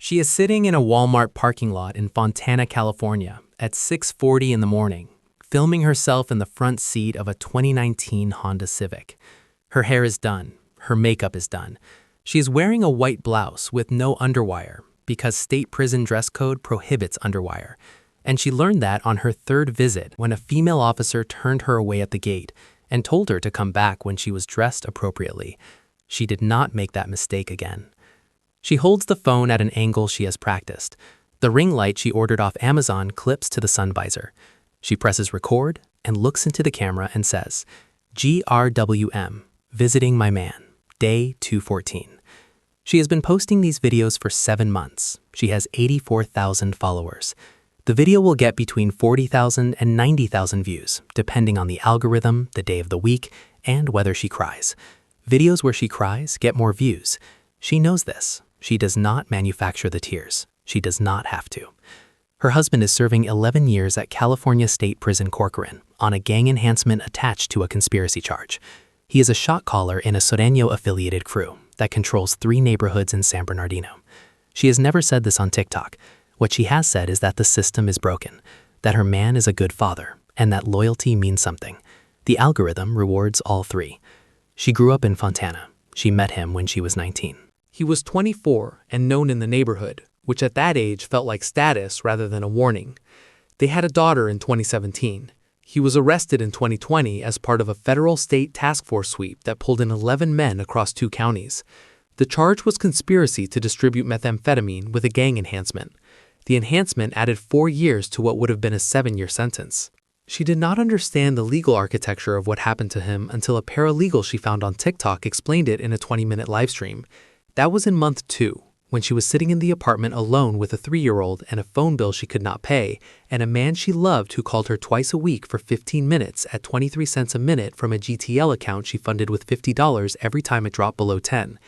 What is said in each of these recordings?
She is sitting in a Walmart parking lot in Fontana, California at 6:40 in the morning, filming herself in the front seat of a 2019 Honda Civic. Her hair is done. Her makeup is done. She is wearing a white blouse with no underwire because state prison dress code prohibits underwire. And she learned that on her third visit when a female officer turned her away at the gate and told her to come back when she was dressed appropriately. She did not make that mistake again. She holds the phone at an angle she has practiced. The ring light she ordered off Amazon clips to the sun visor. She presses record and looks into the camera and says, GRWM, visiting my man, day 214. She has been posting these videos for 7 months. She has 84,000 followers. The video will get between 40,000 and 90,000 views, depending on the algorithm, the day of the week, and whether she cries. Videos where she cries get more views. She knows this. She does not manufacture the tears. She does not have to. Her husband is serving 11 years at California State Prison Corcoran on a gang enhancement attached to a conspiracy charge. He is a shot caller in a Sureño-affiliated crew that controls 3 neighborhoods in San Bernardino. She has never said this on TikTok. What she has said is that the system is broken, that her man is a good father, and that loyalty means something. The algorithm rewards all 3. She grew up in Fontana. She met him when she was 19. He was 24 and known in the neighborhood, which at that age felt like status rather than a warning. They had a daughter in 2017. He was arrested in 2020 as part of a federal state task force sweep that pulled in 11 men across 2 counties. The charge was conspiracy to distribute methamphetamine with a gang enhancement. The enhancement added 4 years to what would have been a 7-year sentence. She did not understand the legal architecture of what happened to him until a paralegal she found on TikTok explained it in a 20-minute livestream. That was in month 2, when she was sitting in the apartment alone with a 3-year-old and a phone bill she could not pay, and a man she loved who called her twice a week for 15 minutes at 23 cents a minute from a GTL account she funded with $50 every time it dropped below 10.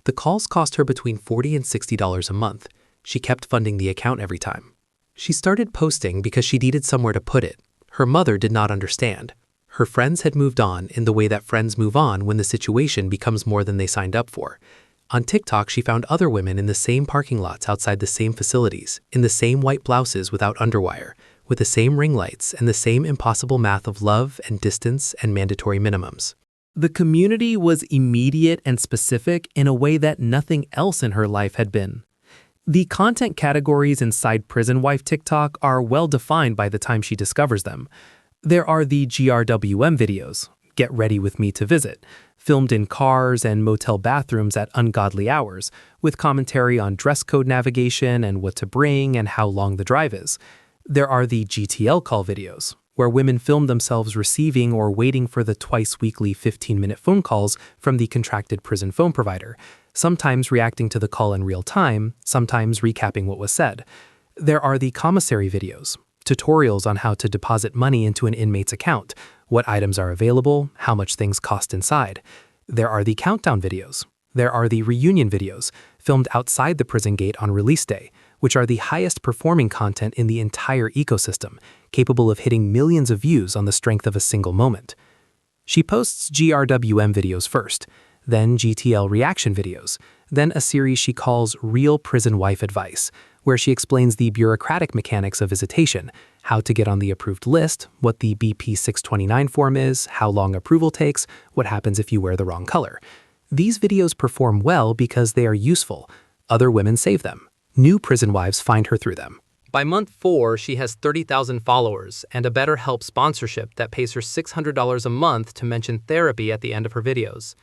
The calls cost her between $40 and $60 a month. She kept funding the account every time. She started posting because she needed somewhere to put it. Her mother did not understand. Her friends had moved on in the way that friends move on when the situation becomes more than they signed up for. On TikTok, she found other women in the same parking lots outside the same facilities, in the same white blouses without underwire, with the same ring lights and the same impossible math of love and distance and mandatory minimums. The community was immediate and specific in a way that nothing else in her life had been. The content categories inside Prison Wife TikTok are well defined by the time she discovers them. There are the GRWM videos, Get Ready With Me to Visit, filmed in cars and motel bathrooms at ungodly hours, with commentary on dress code navigation and what to bring and how long the drive is. There are the GTL call videos, where women film themselves receiving or waiting for the twice-weekly 15-minute phone calls from the contracted prison phone provider, sometimes reacting to the call in real time, sometimes recapping what was said. There are the commissary videos, tutorials on how to deposit money into an inmate's account, what items are available, how much things cost inside. There are the countdown videos. There are the reunion videos, filmed outside the prison gate on release day, which are the highest performing content in the entire ecosystem, capable of hitting millions of views on the strength of a single moment. She posts GRWM videos first, then GTL reaction videos, then a series she calls Real Prison Wife Advice, where she explains the bureaucratic mechanics of visitation, how to get on the approved list, what the BP 629 form is, how long approval takes, what happens if you wear the wrong color. These videos perform well because they are useful. Other women save them. New prison wives find her through them. By month 4, she has 30,000 followers and a BetterHelp sponsorship that pays her $600 a month to mention therapy at the end of her videos.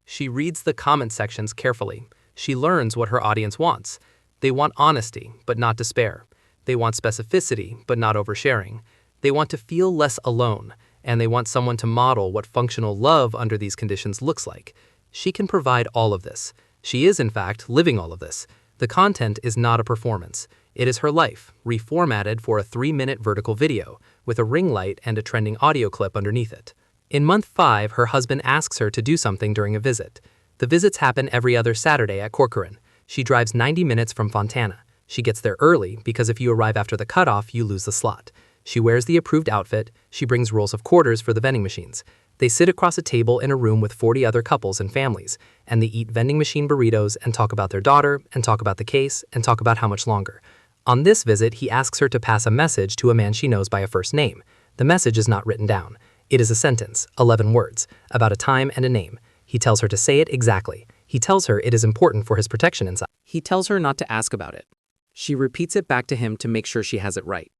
She reads the comment sections carefully. She learns what her audience wants. They want honesty, but not despair. They want specificity, but not oversharing. They want to feel less alone, and they want someone to model what functional love under these conditions looks like. She can provide all of this. She is, in fact, living all of this. The content is not a performance. It is her life, reformatted for a 3-minute vertical video, with a ring light and a trending audio clip underneath it. In month 5, her husband asks her to do something during a visit. The visits happen every other Saturday at Corcoran. She drives 90 minutes from Fontana. She gets there early because if you arrive after the cutoff, you lose the slot. She wears the approved outfit. She brings rolls of quarters for the vending machines. They sit across a table in a room with 40 other couples and families, and they eat vending machine burritos and talk about their daughter and talk about the case and talk about how much longer. On this visit, he asks her to pass a message to a man she knows by a first name. The message is not written down. It is a sentence, 11 words, about a time and a name. He tells her to say it exactly. He tells her it is important for his protection inside. He tells her not to ask about it. She repeats it back to him to make sure she has it right.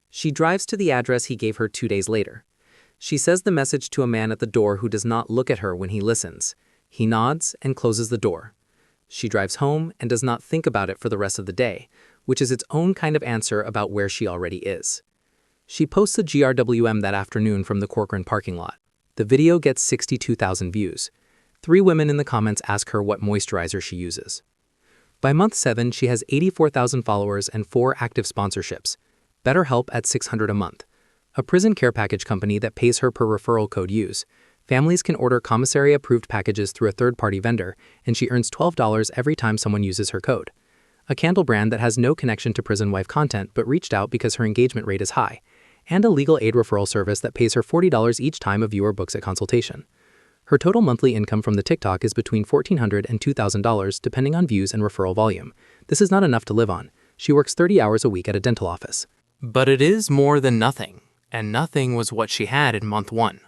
She drives to the address he gave her 2 days later. She says the message to a man at the door who does not look at her when he listens. He nods and closes the door. She drives home and does not think about it for the rest of the day, which is its own kind of answer about where she already is. She posts a GRWM that afternoon from the Corcoran parking lot. The video gets 62,000 views. 3 women in the comments ask her what moisturizer she uses. By month 7, she has 84,000 followers and 4 active sponsorships. BetterHelp at $600 a month. A prison care package company that pays her per referral code use. Families can order commissary-approved packages through a third-party vendor, and she earns $12 every time someone uses her code. A candle brand that has no connection to prison wife content but reached out because her engagement rate is high. And a legal aid referral service that pays her $40 each time a viewer books a consultation. Her total monthly income from the TikTok is between $1,400 and $2,000 depending on views and referral volume. This is not enough to live on. She works 30 hours a week at a dental office. But it is more than nothing. And nothing was what she had in month 1.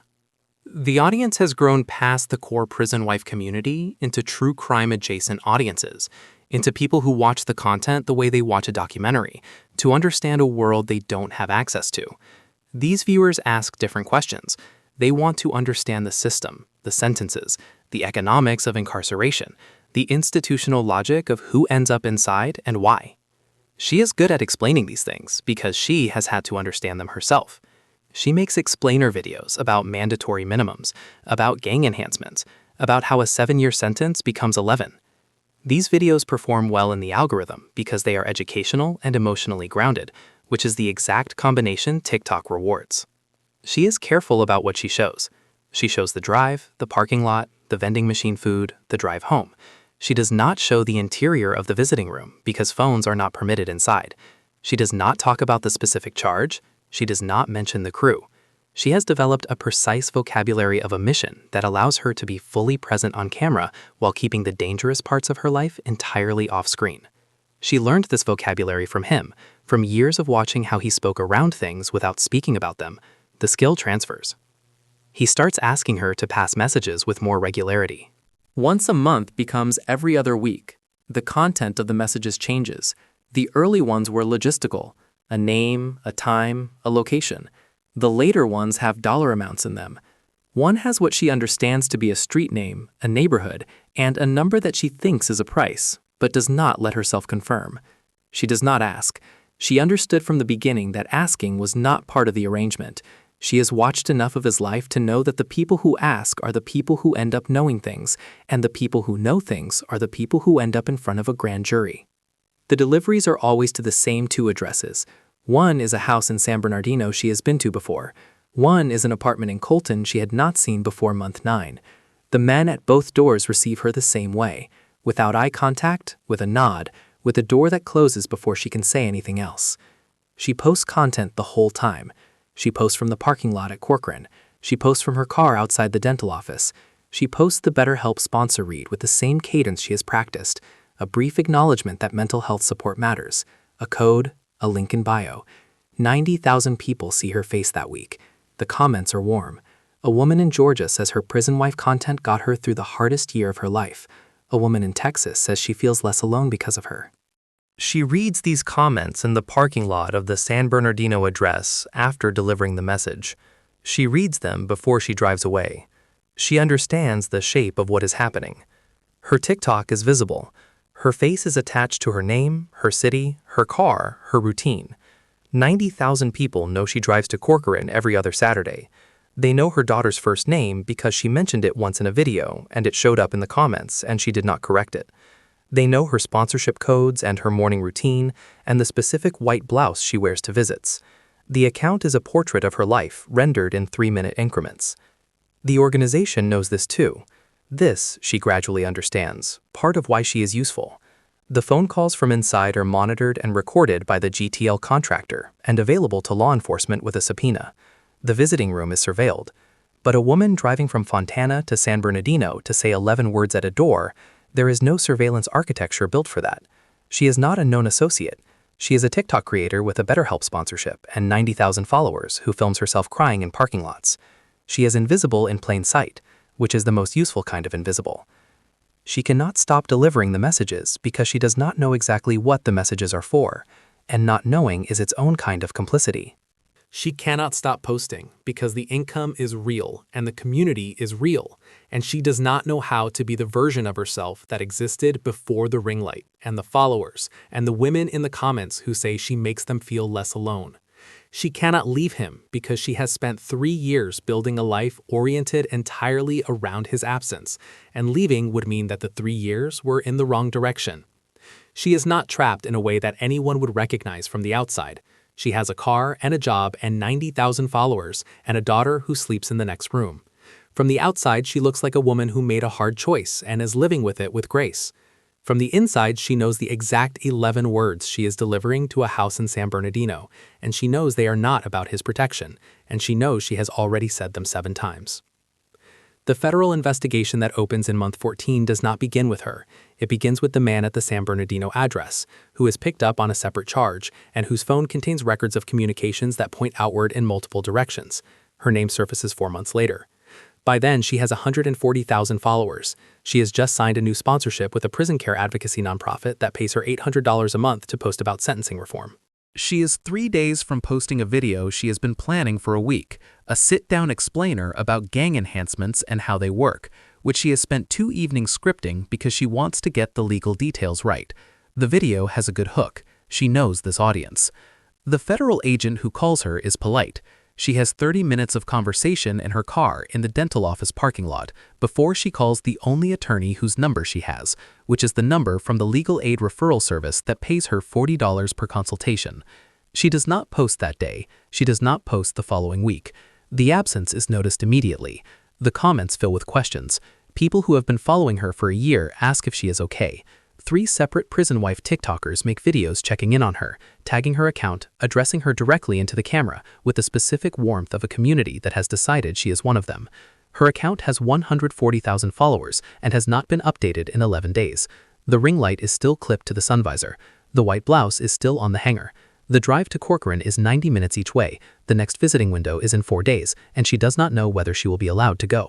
The audience has grown past the core prison wife community into true crime-adjacent audiences, into people who watch the content the way they watch a documentary, to understand a world they don't have access to. These viewers ask different questions. They want to understand the system, the sentences, the economics of incarceration, the institutional logic of who ends up inside and why. She is good at explaining these things because she has had to understand them herself. She makes explainer videos about mandatory minimums, about gang enhancements, about how a 7-year sentence becomes 11. These videos perform well in the algorithm because they are educational and emotionally grounded, which is the exact combination TikTok rewards. She is careful about what she shows. She shows the drive, the parking lot, the vending machine food, the drive home. She does not show the interior of the visiting room because phones are not permitted inside. She does not talk about the specific charge. She does not mention the crew. She has developed a precise vocabulary of omission that allows her to be fully present on camera while keeping the dangerous parts of her life entirely off-screen. She learned this vocabulary from him, from years of watching how he spoke around things without speaking about them. The skill transfers. He starts asking her to pass messages with more regularity. Once a month becomes every other week. The content of the messages changes. The early ones were logistical. A name, a time, a location. The later ones have dollar amounts in them. One has what she understands to be a street name, a neighborhood, and a number that she thinks is a price, but does not let herself confirm. She does not ask. She understood from the beginning that asking was not part of the arrangement. She has watched enough of his life to know that the people who ask are the people who end up knowing things, and the people who know things are the people who end up in front of a grand jury. The deliveries are always to the same 2 addresses. One is a house in San Bernardino she has been to before. One is an apartment in Colton she had not seen before month 9. The men at both doors receive her the same way, without eye contact, with a nod, with a door that closes before she can say anything else. She posts content the whole time. She posts from the parking lot at Corcoran. She posts from her car outside the dental office. She posts the BetterHelp sponsor read with the same cadence she has practiced, a brief acknowledgement that mental health support matters, a code, a link in bio. 90,000 people see her face that week. The comments are warm. A woman in Georgia says her prison wife content got her through the hardest year of her life. A woman in Texas says she feels less alone because of her. She reads these comments in the parking lot of the San Bernardino address after delivering the message. She reads them before she drives away. She understands the shape of what is happening. Her TikTok is visible. Her face is attached to her name, her city, her car, her routine. 90,000 people know she drives to Corcoran every other Saturday. They know her daughter's first name because she mentioned it once in a video and it showed up in the comments and she did not correct it. They know her sponsorship codes and her morning routine and the specific white blouse she wears to visits. The account is a portrait of her life rendered in 3-minute increments. The organization knows this too. This, she gradually understands, part of why she is useful. The phone calls from inside are monitored and recorded by the GTL contractor and available to law enforcement with a subpoena. The visiting room is surveilled. But a woman driving from Fontana to San Bernardino to say 11 words at a door, there is no surveillance architecture built for that. She is not a known associate. She is a TikTok creator with a BetterHelp sponsorship and 90,000 followers who films herself crying in parking lots. She is invisible in plain sight, which is the most useful kind of invisible. She cannot stop delivering the messages because she does not know exactly what the messages are for, and not knowing is its own kind of complicity. She cannot stop posting because the income is real and the community is real, and she does not know how to be the version of herself that existed before the ring light and the followers and the women in the comments who say she makes them feel less alone. She cannot leave him because she has spent 3 years building a life oriented entirely around his absence, and leaving would mean that the 3 years were in the wrong direction. She is not trapped in a way that anyone would recognize from the outside. She has a car and a job and 90,000 followers and a daughter who sleeps in the next room. From the outside, she looks like a woman who made a hard choice and is living with it with grace. From the inside, she knows the exact 11 words she is delivering to a house in San Bernardino, and she knows they are not about his protection, and she knows she has already said them 7 times. The federal investigation that opens in month 14 does not begin with her. It begins with the man at the San Bernardino address, who is picked up on a separate charge and whose phone contains records of communications that point outward in multiple directions. Her name surfaces 4 months later. By then, she has 140,000 followers. She has just signed a new sponsorship with a prison care advocacy nonprofit that pays her $800 a month to post about sentencing reform. She is 3 days from posting a video she has been planning for a week, a sit-down explainer about gang enhancements and how they work, which she has spent 2 evenings scripting because she wants to get the legal details right. The video has a good hook. She knows this audience. The federal agent who calls her is polite. She has 30 minutes of conversation in her car in the dental office parking lot before she calls the only attorney whose number she has, which is the number from the legal aid referral service that pays her $40 per consultation. She does not post that day. She does not post the following week. The absence is noticed immediately. The comments fill with questions. People who have been following her for a year ask if she is okay. 3 separate prison wife TikTokers make videos checking in on her, tagging her account, addressing her directly into the camera with the specific warmth of a community that has decided she is one of them. Her account has 140,000 followers and has not been updated in 11 days. The ring light is still clipped to the sun visor. The white blouse is still on the hanger. The drive to Corcoran is 90 minutes each way. The next visiting window is in 4 days, and she does not know whether she will be allowed to go.